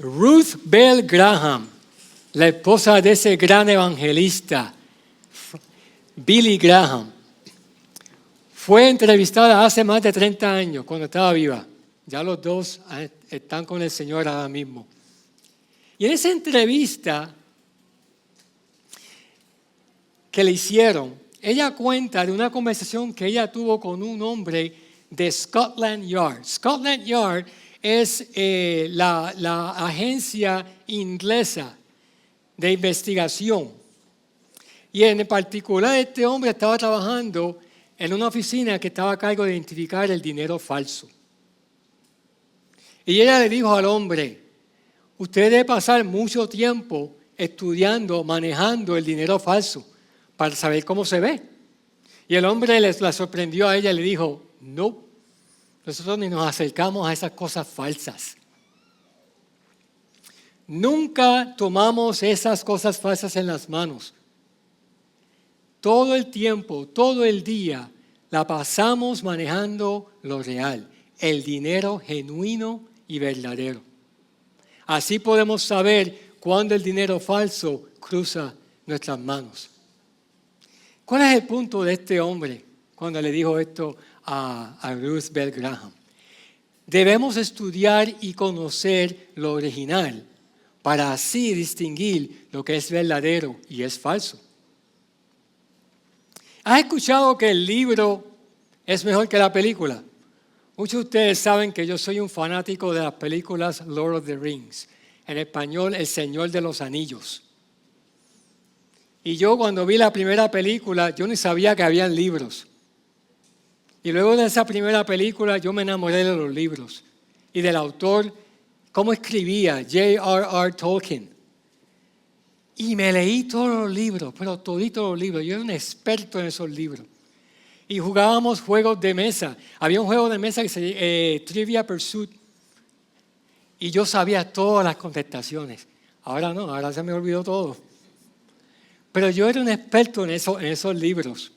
Ruth Bell Graham, la esposa de ese gran evangelista, Billy Graham, fue entrevistada hace más de 30 años, cuando estaba viva. Ya los dos están con el Señor ahora mismo. Y en esa entrevista que le hicieron, ella cuenta de una conversación que ella tuvo con un hombre de Scotland Yard. Scotland Yard es la agencia inglesa de investigación. Y en particular este hombre estaba trabajando en una oficina que estaba a cargo de identificar el dinero falso. Y ella le dijo al hombre: usted debe pasar mucho tiempo estudiando, manejando el dinero falso para saber cómo se ve. Y el hombre la sorprendió a ella y le dijo: no, nosotros ni nos acercamos a esas cosas falsas. Nunca tomamos esas cosas falsas en las manos. Todo el tiempo, todo el día, la pasamos manejando lo real, el dinero genuino y verdadero. Así podemos saber cuándo el dinero falso cruza nuestras manos. ¿Cuál es el punto de este hombre cuando le dijo esto a Ruth Bell Graham? Debemos estudiar y conocer lo original para así distinguir lo que es verdadero y es falso. ¿Has escuchado que el libro es mejor que la película? Muchos de ustedes saben que yo soy un fanático de las películas Lord of the Rings. En español, El Señor de los Anillos. Y yo cuando vi la primera película, yo ni sabía que habían libros. Y luego de esa primera película, yo me enamoré de los libros. Y del autor, cómo escribía, J.R.R. Tolkien. Y me leí todos los libros, pero toditos los libros. Yo era un experto en esos libros. Y jugábamos juegos de mesa. Había un juego de mesa que se llamaba Trivia Pursuit. Y yo sabía todas las contestaciones. Ahora no, ahora se me olvidó todo. Pero yo era un experto en esos libros.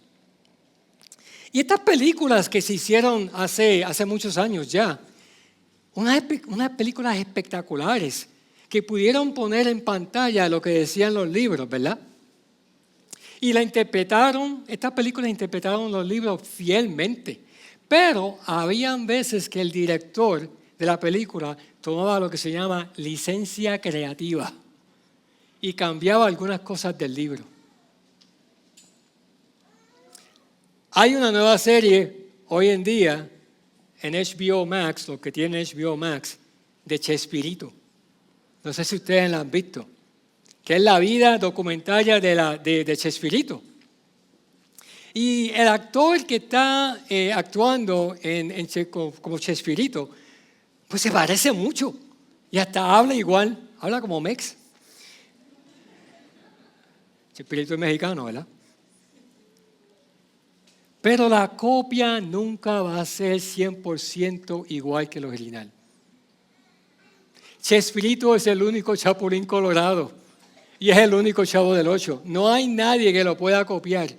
Y estas películas que se hicieron hace muchos años ya, unas películas espectaculares que pudieron poner en pantalla lo que decían los libros, ¿verdad? Y estas películas interpretaron los libros fielmente. Pero habían veces que el director de la película tomaba lo que se llama licencia creativa y cambiaba algunas cosas del libro. Hay una nueva serie hoy en día en HBO Max, lo que tiene HBO Max, de Chespirito. No sé si ustedes la han visto, que es la vida documentaria de Chespirito. Y el actor que está actuando como Chespirito, pues se parece mucho y hasta habla igual, habla como mex. Chespirito es mexicano, ¿verdad? Pero la copia nunca va a ser 100% igual que el original. Chespirito es el único chapulín colorado y es el único Chavo del Ocho. No hay nadie que lo pueda copiar.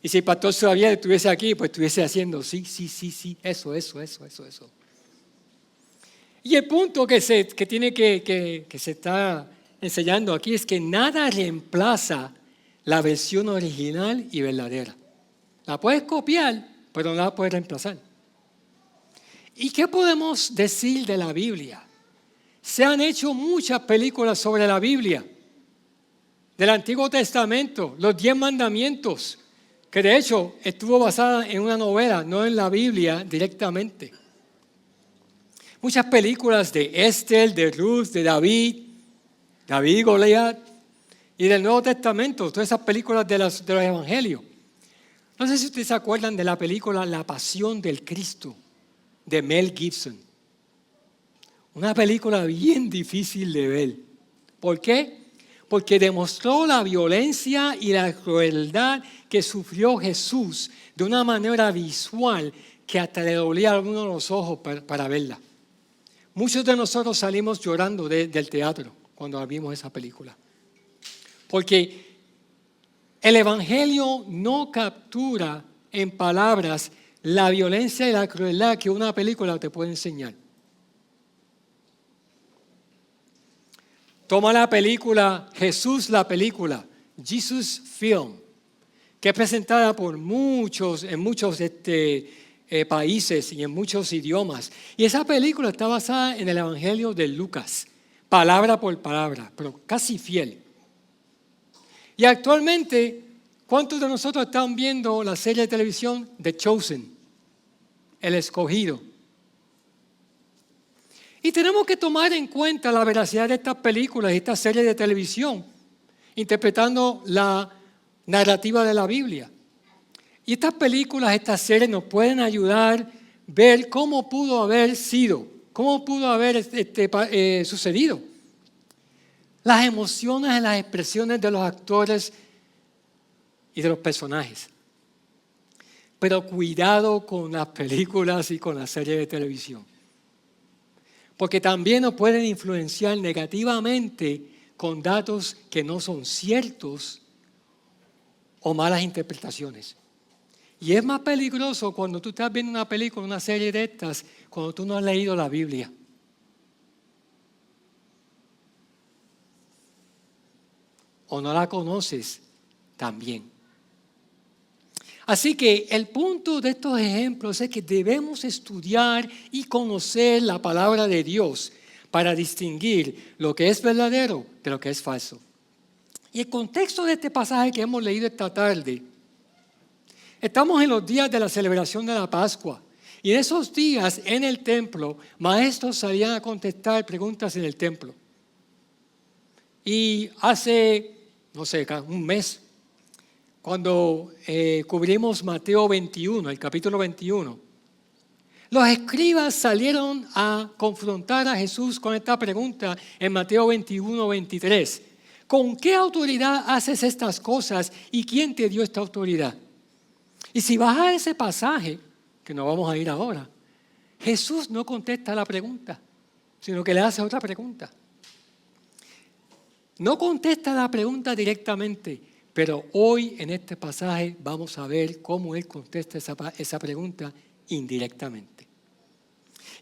Y si el pastor Xavier estuviese aquí, pues estuviese haciendo sí, eso. Y el punto que se está enseñando aquí es que nada reemplaza la versión original y verdadera. La puedes copiar, pero no la puedes reemplazar. ¿Y qué podemos decir de la Biblia? Se han hecho muchas películas sobre la Biblia, del Antiguo Testamento, los 10 mandamientos, que de hecho estuvo basada en una novela, no en la Biblia directamente. Muchas películas de Esther, de Ruth, de David y Goliat, y del Nuevo Testamento, todas esas películas de los evangelios. No sé si ustedes se acuerdan de la película La Pasión del Cristo, de Mel Gibson. Una película bien difícil de ver. ¿Por qué? Porque demostró la violencia y la crueldad que sufrió Jesús de una manera visual que hasta le dolía a algunos los ojos para verla. Muchos de nosotros salimos llorando del teatro cuando vimos esa película. Porque el Evangelio no captura en palabras la violencia y la crueldad que una película te puede enseñar. toma la película Jesús la película, Jesus Film, que es presentada por en muchos países y en muchos idiomas. Y esa película está basada en el Evangelio de Lucas, palabra por palabra, pero casi fiel. Y actualmente, ¿cuántos de nosotros están viendo la serie de televisión The Chosen, el escogido? Y tenemos que tomar en cuenta la veracidad de estas películas y estas series de televisión, interpretando la narrativa de la Biblia. Y estas películas, estas series nos pueden ayudar a ver cómo pudo haber sido, cómo pudo haber sucedido. Las emociones y las expresiones de los actores y de los personajes. Pero cuidado con las películas y con las series de televisión. Porque también nos pueden influenciar negativamente con datos que no son ciertos o malas interpretaciones. Y es más peligroso cuando tú estás viendo una película, una serie de estas, cuando tú no has leído la Biblia. O no la conoces también. Así que el punto de estos ejemplos es que debemos estudiar y conocer la palabra de Dios para distinguir lo que es verdadero de lo que es falso. Y el contexto de este pasaje que hemos leído esta tarde, estamos en los días de la celebración de la Pascua. Y en esos días en el templo, maestros salían a contestar preguntas en el templo. Y hace, no sé, un mes, cuando cubrimos Mateo 21, el capítulo 21, los escribas salieron a confrontar a Jesús con esta pregunta en Mateo 21, 23. ¿Con qué autoridad haces estas cosas y quién te dio esta autoridad? Y si vas a ese pasaje, que no vamos a ir ahora, Jesús no contesta la pregunta, sino que le hace otra pregunta. No contesta la pregunta directamente, pero hoy en este pasaje vamos a ver cómo Él contesta esa pregunta indirectamente.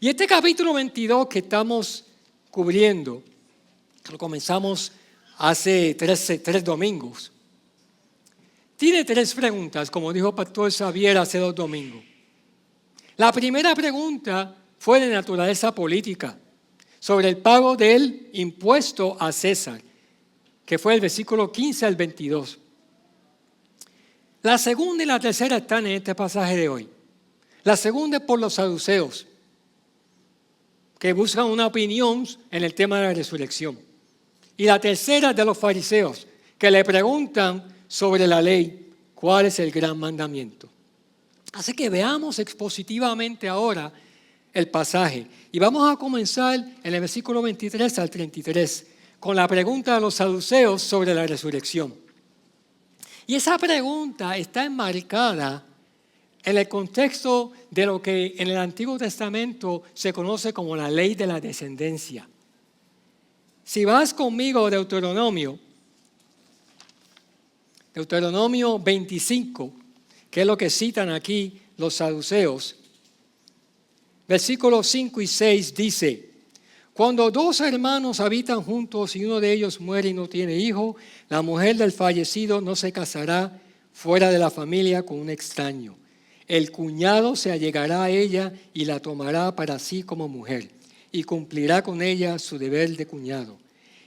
Y este capítulo 22 que estamos cubriendo, lo comenzamos hace tres domingos, tiene tres preguntas, como dijo Pastor Xavier hace 2 domingos. La primera pregunta fue de naturaleza política, sobre el pago del impuesto a César, que fue el versículo 15 al 22. La segunda y la tercera están en este pasaje de hoy. La segunda es por los saduceos, que buscan una opinión en el tema de la resurrección. Y la tercera es de los fariseos, que le preguntan sobre la ley, ¿cuál es el gran mandamiento? Así que veamos expositivamente ahora el pasaje. Y vamos a comenzar en el versículo 23 al 33, con la pregunta de los saduceos sobre la resurrección. Y esa pregunta está enmarcada en el contexto de lo que en el Antiguo Testamento se conoce como la ley de la descendencia. Si vas conmigo a Deuteronomio 25, que es lo que citan aquí los saduceos, versículos 5 y 6 dice: cuando 2 hermanos habitan juntos y uno de ellos muere y no tiene hijo, la mujer del fallecido no se casará fuera de la familia con un extraño. El cuñado se allegará a ella y la tomará para sí como mujer y cumplirá con ella su deber de cuñado.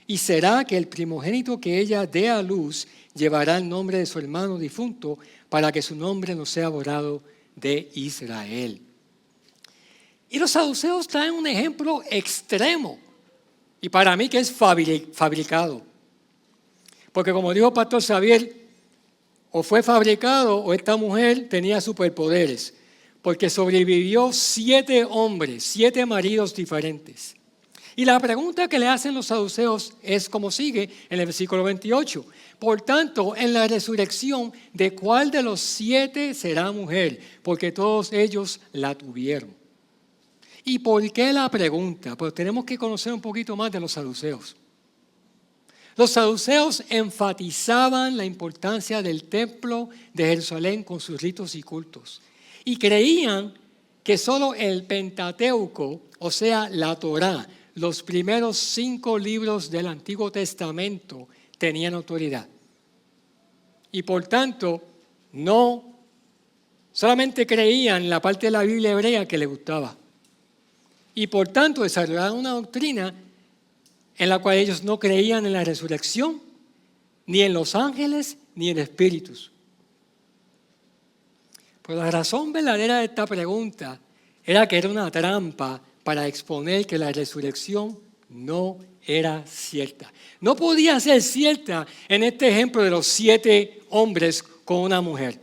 Y será que el primogénito que ella dé a luz llevará el nombre de su hermano difunto para que su nombre no sea borrado de Israel. Y los saduceos traen un ejemplo extremo, y para mí que es fabricado. Porque como dijo Pastor Xavier, o fue fabricado o esta mujer tenía superpoderes, porque sobrevivió 7 hombres, 7 maridos diferentes. Y la pregunta que le hacen los saduceos es como sigue en el versículo 28. Por tanto, en la resurrección, ¿de cuál de los 7 será mujer? Porque todos ellos la tuvieron. ¿Y por qué la pregunta? Pues tenemos que conocer un poquito más de los saduceos. Los saduceos enfatizaban la importancia del templo de Jerusalén con sus ritos y cultos. Y creían que solo el Pentateuco, o sea, la Torá, los primeros 5 libros del Antiguo Testamento tenían autoridad. Y por tanto, no solamente creían en la parte de la Biblia hebrea que les gustaba. Y por tanto desarrollaron una doctrina en la cual ellos no creían en la resurrección, ni en los ángeles, ni en espíritus. Pero la razón verdadera de esta pregunta era que era una trampa para exponer que la resurrección no era cierta. No podía ser cierta en este ejemplo de los 7 hombres con una mujer.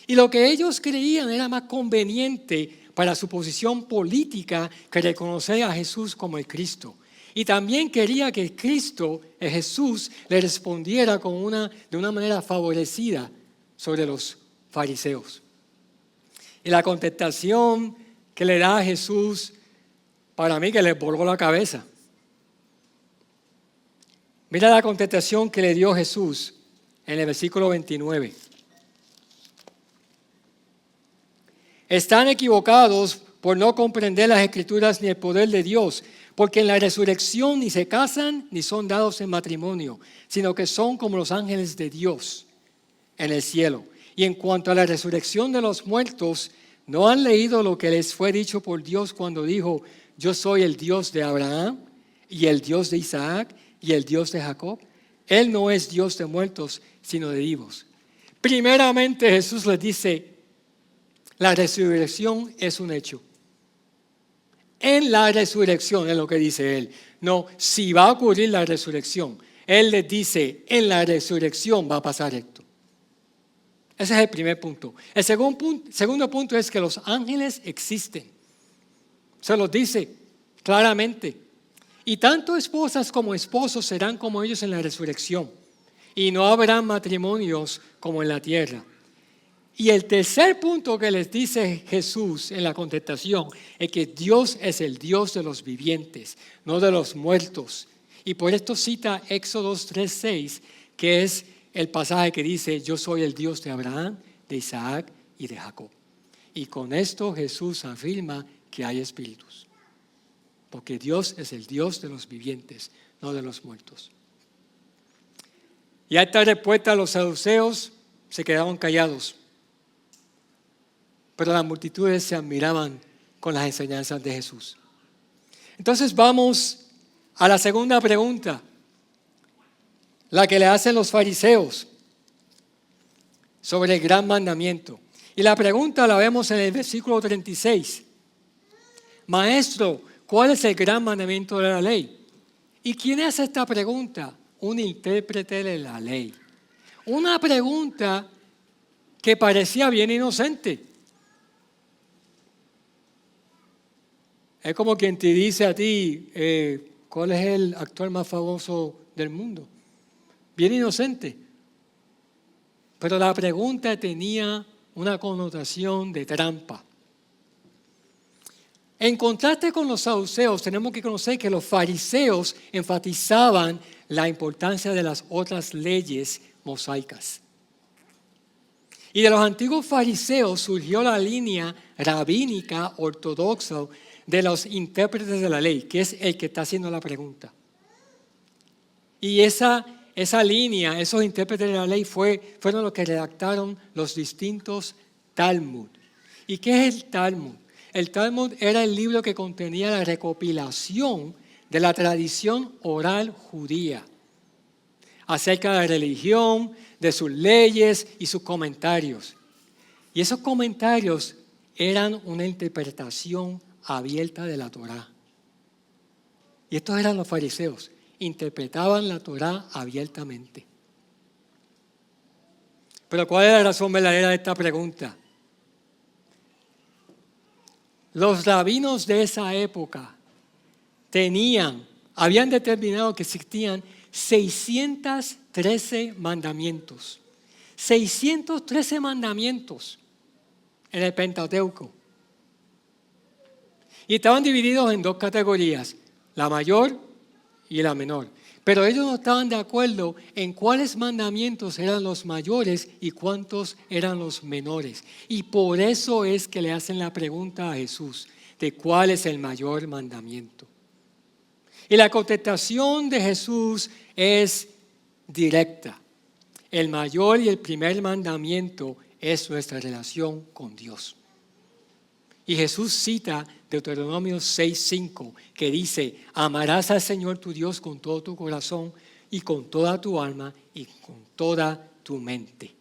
Y lo que ellos creían era más conveniente para su posición política que reconocer a Jesús como el Cristo. Y también quería que Cristo, Jesús, le respondiera de una manera favorecida sobre los fariseos. Y la contestación que le da a Jesús, para mí que le voló la cabeza. Mira la contestación que le dio Jesús en el versículo 29. Están equivocados por no comprender las Escrituras ni el poder de Dios, porque en la resurrección ni se casan ni son dados en matrimonio, sino que son como los ángeles de Dios en el cielo. Y en cuanto a la resurrección de los muertos, ¿no han leído lo que les fue dicho por Dios cuando dijo, yo soy el Dios de Abraham y el Dios de Isaac y el Dios de Jacob? Él no es Dios de muertos, sino de vivos. Primeramente Jesús les dice, la resurrección es un hecho. En la resurrección es lo que dice él. No, si va a ocurrir la resurrección. Él les dice, en la resurrección va a pasar esto. Ese es el primer punto. El segundo punto es que los ángeles existen. Se los dice claramente. Y tanto esposas como esposos serán como ellos en la resurrección. Y no habrá matrimonios como en la tierra. Y el tercer punto que les dice Jesús en la contestación es que Dios es el Dios de los vivientes, no de los muertos. Y por esto cita Éxodo 3:6, que es el pasaje que dice, yo soy el Dios de Abraham, de Isaac y de Jacob. Y con esto Jesús afirma que hay espíritus. Porque Dios es el Dios de los vivientes, no de los muertos. Y a esta respuesta los saduceos se quedaron callados. Pero las multitudes se admiraban con las enseñanzas de Jesús. Entonces vamos a la segunda pregunta, la que le hacen los fariseos sobre el gran mandamiento. Y la pregunta la vemos en el versículo 36. Maestro, ¿cuál es el gran mandamiento de la ley? ¿Y quién hace esta pregunta? Un intérprete de la ley. Una pregunta que parecía bien inocente. Es como quien te dice a ti, ¿cuál es el actor más famoso del mundo? Bien inocente. Pero la pregunta tenía una connotación de trampa. En contraste con los saduceos, tenemos que conocer que los fariseos enfatizaban la importancia de las otras leyes mosaicas. Y de los antiguos fariseos surgió la línea rabínica ortodoxa de los intérpretes de la ley, que es el que está haciendo la pregunta. Y esa línea, esos intérpretes de la ley fueron los que redactaron los distintos Talmud. ¿Y qué es el Talmud? El Talmud era el libro que contenía la recopilación de la tradición oral judía acerca de la religión, de sus leyes y sus comentarios. Y esos comentarios eran una interpretación abierta de la Torá. Y estos eran los fariseos, interpretaban la Torá abiertamente. Pero ¿cuál es la razón verdadera de esta pregunta? Los rabinos de esa época habían determinado que existían 613 mandamientos. 613 mandamientos en el Pentateuco. Y estaban divididos en 2 categorías, la mayor y la menor. Pero ellos no estaban de acuerdo en cuáles mandamientos eran los mayores y cuántos eran los menores. Y por eso es que le hacen la pregunta a Jesús de cuál es el mayor mandamiento. Y la contestación de Jesús es directa. El mayor y el primer mandamiento es nuestra relación con Dios. Y Jesús cita Deuteronomio 6:5, que dice: amarás al Señor tu Dios con todo tu corazón y con toda tu alma y con toda tu mente.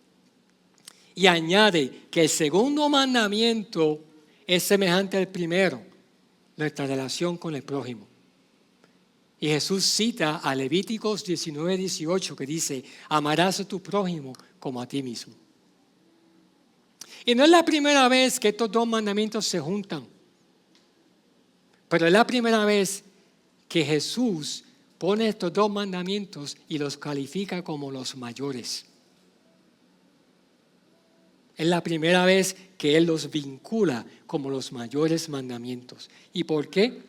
Y añade que el segundo mandamiento es semejante al primero, nuestra relación con el prójimo. Y Jesús cita a Levíticos 19:18, que dice: amarás a tu prójimo como a ti mismo. Y no es la primera vez que estos dos mandamientos se juntan, pero es la primera vez que Jesús pone estos dos mandamientos y los califica como los mayores. Es la primera vez que Él los vincula como los mayores mandamientos. ¿Y por qué?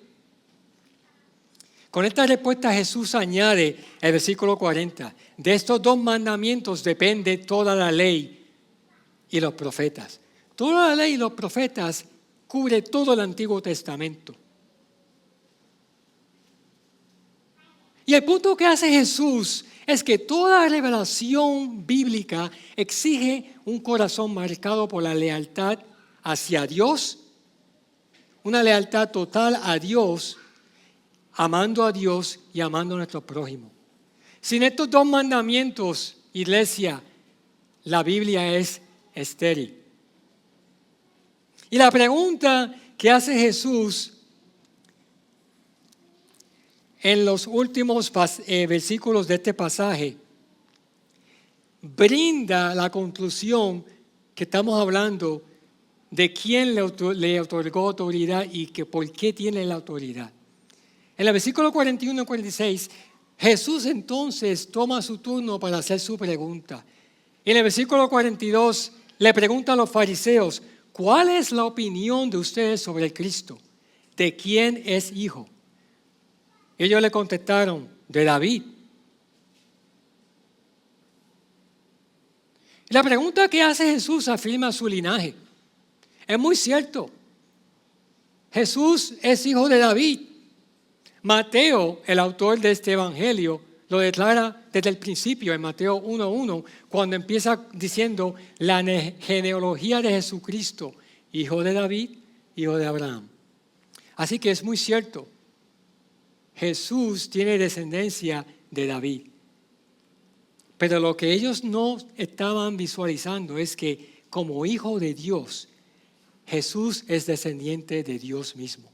Con esta respuesta Jesús añade el versículo 40. De estos dos mandamientos depende toda la ley y los profetas. Toda la ley y los profetas cubre todo el Antiguo Testamento. Y el punto que hace Jesús es que toda revelación bíblica exige un corazón marcado por la lealtad hacia Dios, una lealtad total a Dios, amando a Dios y amando a nuestro prójimo. Sin estos dos mandamientos, iglesia, la Biblia es estéril. Y la pregunta que hace Jesús en los últimos versículos de este pasaje brinda la conclusión que estamos hablando de quién le otorgó autoridad y que por qué tiene la autoridad. En el versículo 41 y 46, Jesús entonces toma su turno para hacer su pregunta. En el versículo 42 le pregunta a los fariseos: ¿cuál es la opinión de ustedes sobre el Cristo? ¿De quién es hijo? Ellos le contestaron: de David. La pregunta que hace Jesús afirma su linaje. Es muy cierto. Jesús es hijo de David. Mateo, el autor de este evangelio, lo declara desde el principio en Mateo 1:1, cuando empieza diciendo la genealogía de Jesucristo, hijo de David, hijo de Abraham. Así que es muy cierto. Jesús tiene descendencia de David. Pero lo que ellos no estaban visualizando es que como hijo de Dios, Jesús es descendiente de Dios mismo.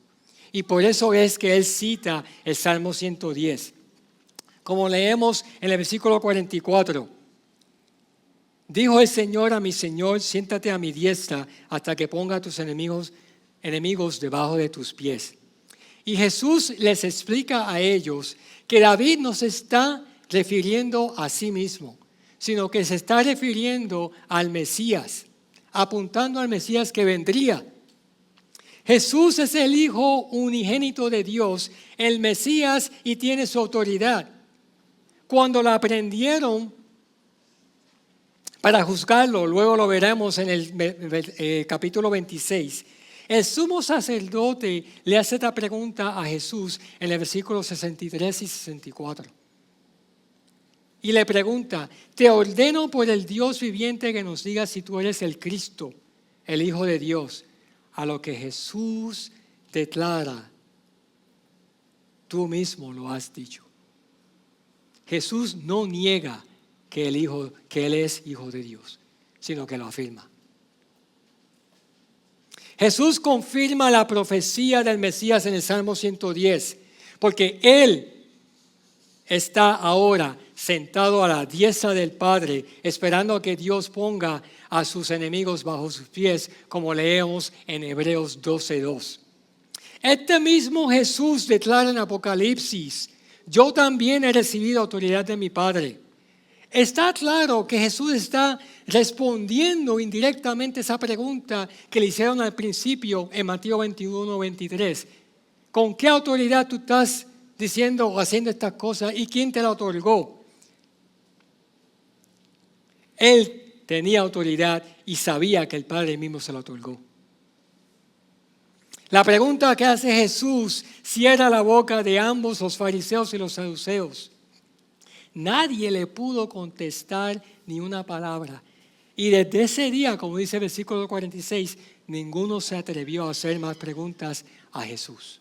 Y por eso es que él cita el Salmo 110. Como leemos en el versículo 44. Dijo el Señor a mi Señor: siéntate a mi diestra hasta que ponga a tus enemigos debajo de tus pies. Y Jesús les explica a ellos que David no se está refiriendo a sí mismo, sino que se está refiriendo al Mesías, apuntando al Mesías que vendría. Jesús es el Hijo unigénito de Dios, el Mesías, y tiene su autoridad. Cuando la aprendieron para juzgarlo, luego lo veremos en el capítulo 26, el sumo sacerdote le hace esta pregunta a Jesús en el versículo 63 y 64. Y le pregunta: te ordeno por el Dios viviente que nos digas si tú eres el Cristo, el Hijo de Dios. A lo que Jesús declara: tú mismo lo has dicho. Jesús no niega que Él es Hijo de Dios, sino que lo afirma. Jesús confirma la profecía del Mesías en el Salmo 110, porque Él está ahora sentado a la diestra del Padre, esperando a que Dios ponga a sus enemigos bajo sus pies, como leemos en Hebreos 12:2. Este mismo Jesús declara en Apocalipsis: yo también he recibido autoridad de mi Padre. Está claro que Jesús está respondiendo indirectamente esa pregunta que le hicieron al principio en Mateo 21:23. ¿Con qué autoridad tú estás diciendo o haciendo estas cosas y quién te la otorgó? Él tenía autoridad y sabía que el Padre mismo se la otorgó. La pregunta que hace Jesús cierra la boca de ambos, los fariseos y los saduceos. Nadie le pudo contestar ni una palabra. Y desde ese día, como dice el versículo 46, ninguno se atrevió a hacer más preguntas a Jesús.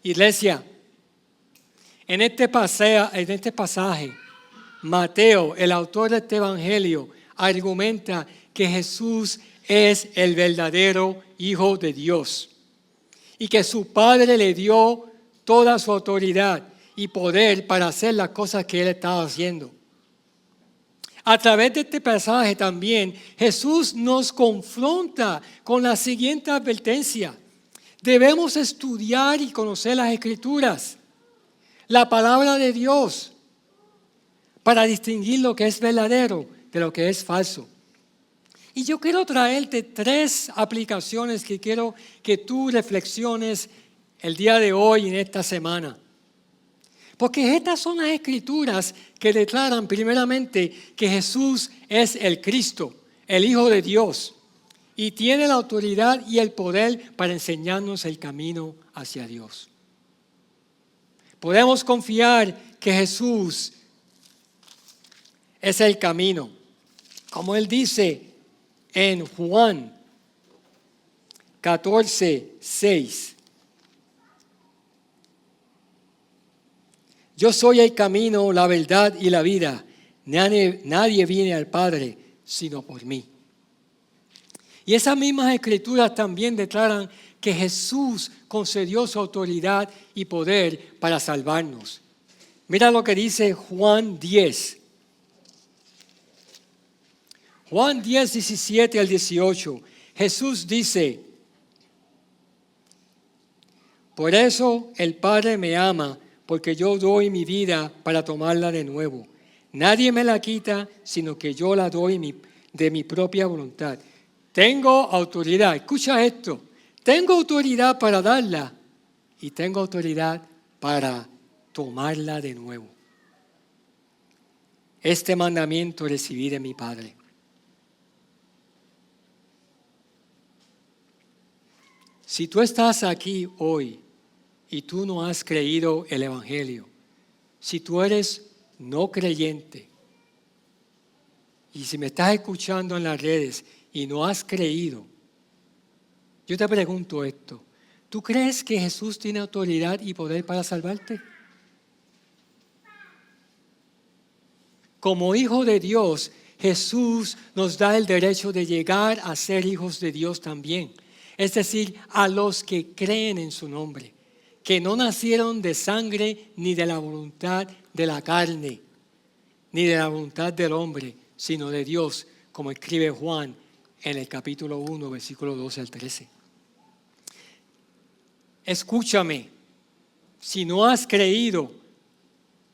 Iglesia, en este pasaje, Mateo, el autor de este evangelio, argumenta que Jesús es el verdadero Hijo de Dios y que su Padre le dio toda su autoridad y poder para hacer las cosas que Él estaba haciendo. A través de este pasaje también Jesús nos confronta con la siguiente advertencia. Debemos estudiar y conocer las Escrituras, la palabra de Dios, para distinguir lo que es verdadero de lo que es falso. Y yo quiero traerte 3 aplicaciones que quiero que tú reflexiones el día de hoy en esta semana. Porque estas son las Escrituras que declaran primeramente que Jesús es el Cristo, el Hijo de Dios, y tiene la autoridad y el poder para enseñarnos el camino hacia Dios. Podemos confiar que Jesús es el camino. Como Él dice en Juan 14:6. Yo soy el camino, la verdad y la vida. Nadie viene al Padre sino por mí. Y esas mismas Escrituras también declaran que Jesús concedió su autoridad y poder para salvarnos. Mira lo que dice Juan 10. Juan 10, 17 al 18. Jesús dice: por eso el Padre me ama, porque yo doy mi vida para tomarla de nuevo. Nadie me la quita, sino que yo la doy de mi propia voluntad. Tengo autoridad, escucha esto, tengo autoridad para darla y tengo autoridad para tomarla de nuevo. Este mandamiento recibí de mi Padre. Si tú estás aquí hoy y tú no has creído el Evangelio, si tú eres no creyente, y si me estás escuchando en las redes y no has creído, yo te pregunto esto: ¿tú crees que Jesús tiene autoridad y poder para salvarte? Como hijo de Dios, Jesús nos da el derecho de llegar a ser hijos de Dios también. Es decir, a los que creen en su nombre, que no nacieron de sangre ni de la voluntad de la carne, ni de la voluntad del hombre, sino de Dios, como escribe Juan en el capítulo 1, versículo 12 al 13. Escúchame, si no has creído,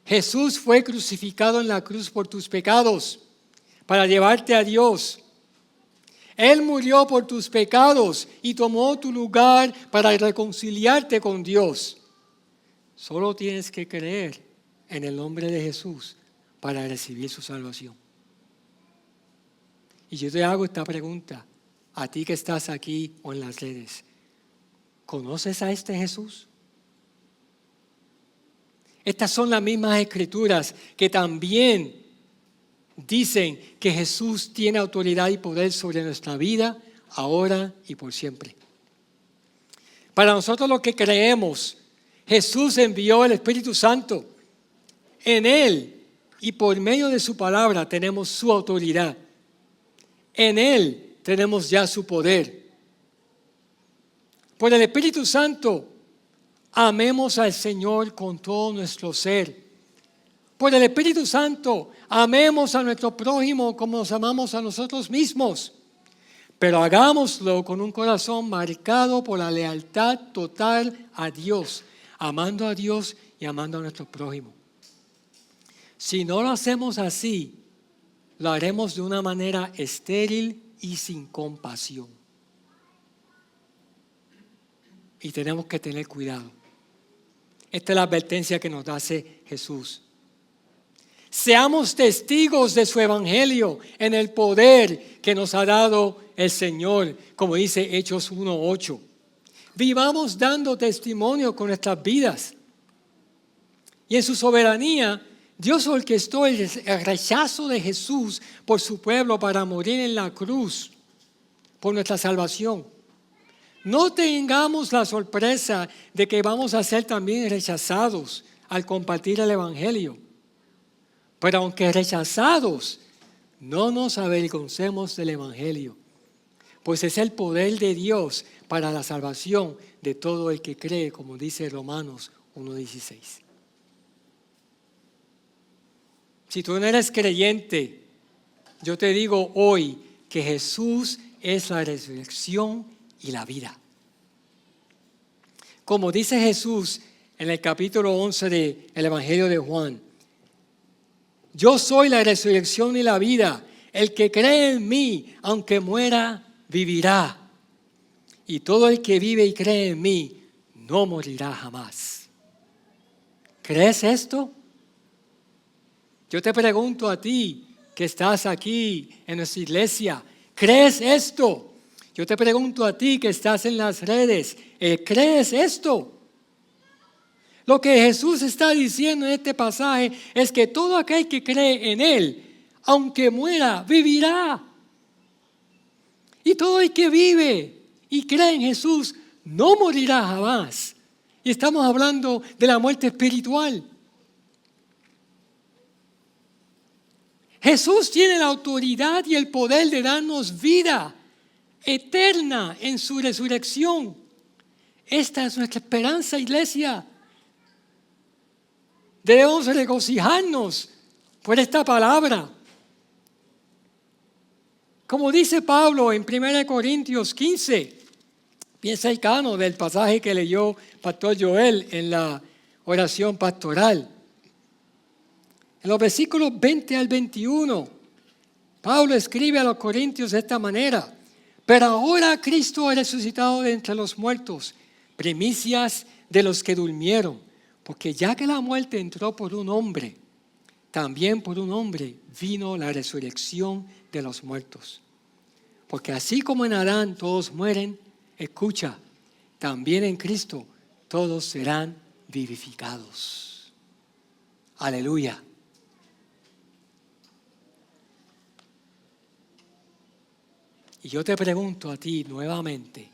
Jesús fue crucificado en la cruz por tus pecados, para llevarte a Dios. Él murió por tus pecados y tomó tu lugar para reconciliarte con Dios. Solo tienes que creer en el nombre de Jesús para recibir su salvación. Y yo te hago esta pregunta a ti que estás aquí o en las redes: ¿conoces a este Jesús? Estas son las mismas Escrituras que también dicen que Jesús tiene autoridad y poder sobre nuestra vida, ahora y por siempre. Para nosotros los que creemos, Jesús envió el Espíritu Santo. En Él y por medio de su palabra tenemos su autoridad. En Él tenemos ya su poder. Por el Espíritu Santo, amemos al Señor con todo nuestro ser. Por el Espíritu Santo, amemos a nuestro prójimo como nos amamos a nosotros mismos. Pero hagámoslo con un corazón marcado por la lealtad total a Dios, amando a Dios y amando a nuestro prójimo. Si no lo hacemos así, lo haremos de una manera estéril y sin compasión. Y tenemos que tener cuidado. Esta es la advertencia que nos hace Jesús. Seamos testigos de su evangelio en el poder que nos ha dado el Señor, como dice Hechos 1:8. vivamos dando testimonio con nuestras vidas. Y en su soberanía, Dios orquestó el rechazo de Jesús por su pueblo para morir en la cruz por nuestra salvación. No tengamos la sorpresa de que vamos a ser también rechazados al compartir el Evangelio. Pero aunque rechazados, no nos avergoncemos del Evangelio, pues es el poder de Dios para la salvación de todo el que cree, como dice Romanos 1:16. Si tú no eres creyente, yo te digo hoy que Jesús es la resurrección y la vida. Como dice Jesús en el capítulo 11 del Evangelio de Juan, yo soy la resurrección y la vida. El que cree en mí, aunque muera, vivirá. Y todo el que vive y cree en mí, no morirá jamás. ¿Crees esto? Yo te pregunto a ti que estás aquí en nuestra iglesia, ¿crees esto? Yo te pregunto a ti que estás en las redes, ¿crees esto? Lo que Jesús está diciendo en este pasaje es que todo aquel que cree en Él, aunque muera, vivirá. Y todo el que vive y cree en Jesús no morirá jamás. Y estamos hablando de la muerte espiritual. Jesús tiene la autoridad y el poder de darnos vida eterna en su resurrección. Esta es nuestra esperanza, iglesia. Debemos regocijarnos por esta palabra. Como dice Pablo en 1 Corintios 15, bien cercano del pasaje que leyó Pastor Joel en la oración pastoral. En los versículos 20 al 21, Pablo escribe a los corintios de esta manera: pero ahora Cristo ha resucitado de entre los muertos, primicias de los que durmieron, porque ya que la muerte entró por un hombre, también por un hombre vino la resurrección de los muertos. Porque así como en Adán todos mueren, escucha, también en Cristo todos serán vivificados. Aleluya. Y yo te pregunto a ti nuevamente,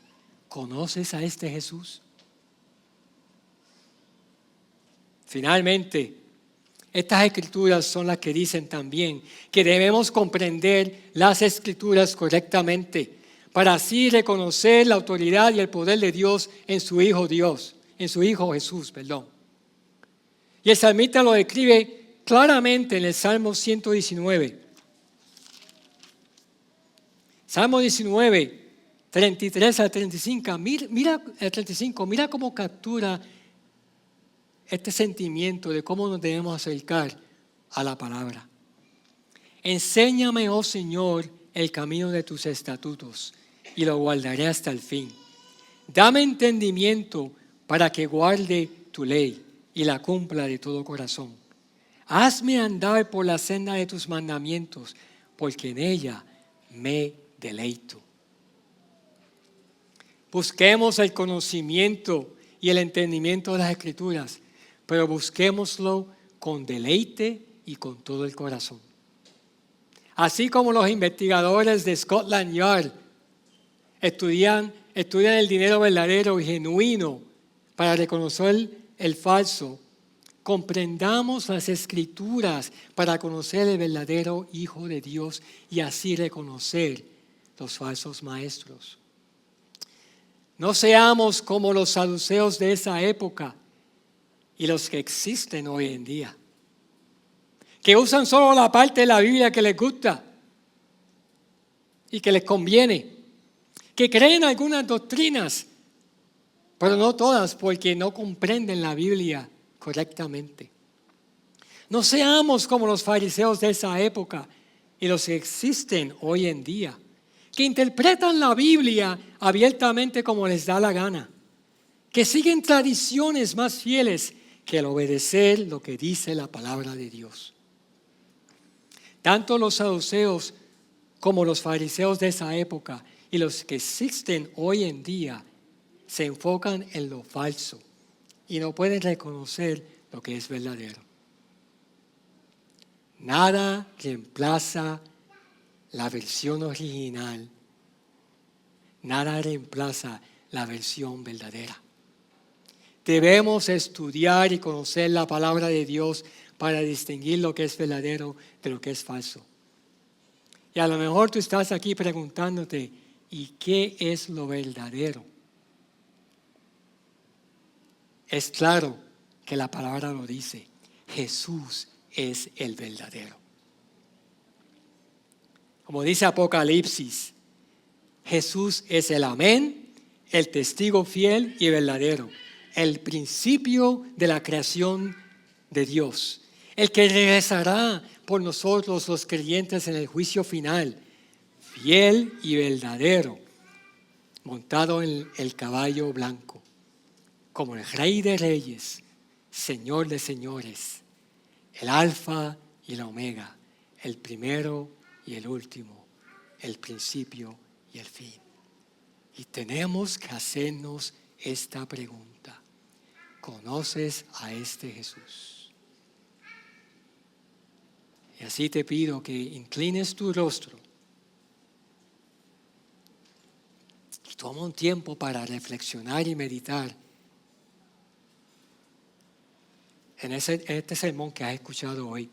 ¿conoces a este Jesús? Finalmente, estas escrituras son las que dicen también que debemos comprender las escrituras correctamente para así reconocer la autoridad y el poder de Dios en su Hijo Jesús. Y el salmista lo describe claramente en el Salmo 119. Salmo 19, 33 al 35. Mira el 35, mira cómo captura este sentimiento de cómo nos debemos acercar a la palabra. Enséñame, oh Señor, el camino de tus estatutos y lo guardaré hasta el fin. Dame entendimiento para que guarde tu ley y la cumpla de todo corazón. Hazme andar por la senda de tus mandamientos, porque en ella me deleito. Busquemos el conocimiento y el entendimiento de las Escrituras, pero busquémoslo con deleite y con todo el corazón. Así como los investigadores de Scotland Yard estudian el dinero verdadero y genuino para reconocer el falso, comprendamos las Escrituras para conocer el verdadero Hijo de Dios y así reconocer los falsos maestros. No seamos como los saduceos de esa época y los que existen hoy en día, que usan solo la parte de la Biblia que les gusta y que les conviene, que creen algunas doctrinas, pero no todas, porque no comprenden la Biblia correctamente. No seamos como los fariseos de esa época y los que existen hoy en día, que interpretan la Biblia abiertamente como les da la gana, que siguen tradiciones más fieles que el obedecer lo que dice la palabra de Dios. Tanto los saduceos como los fariseos de esa época y los que existen hoy en día se enfocan en lo falso y no pueden reconocer lo que es verdadero. Nada reemplaza la versión original. Nada reemplaza la versión verdadera. Debemos estudiar y conocer la palabra de Dios para distinguir lo que es verdadero de lo que es falso. Y a lo mejor tú estás aquí preguntándote, ¿y qué es lo verdadero? Es claro que la palabra lo dice. Jesús es el verdadero. Como dice Apocalipsis, Jesús es el amén, el testigo fiel y verdadero, el principio de la creación de Dios, el que regresará por nosotros los creyentes en el juicio final, fiel y verdadero, montado en el caballo blanco, como el Rey de Reyes, Señor de Señores, el Alfa y el Omega, el primero y el último, el principio y el fin. Y tenemos que hacernos esta pregunta: ¿conoces a este Jesús? Y así te pido que inclines tu rostro y toma un tiempo para reflexionar y meditar en este sermón que has escuchado hoy.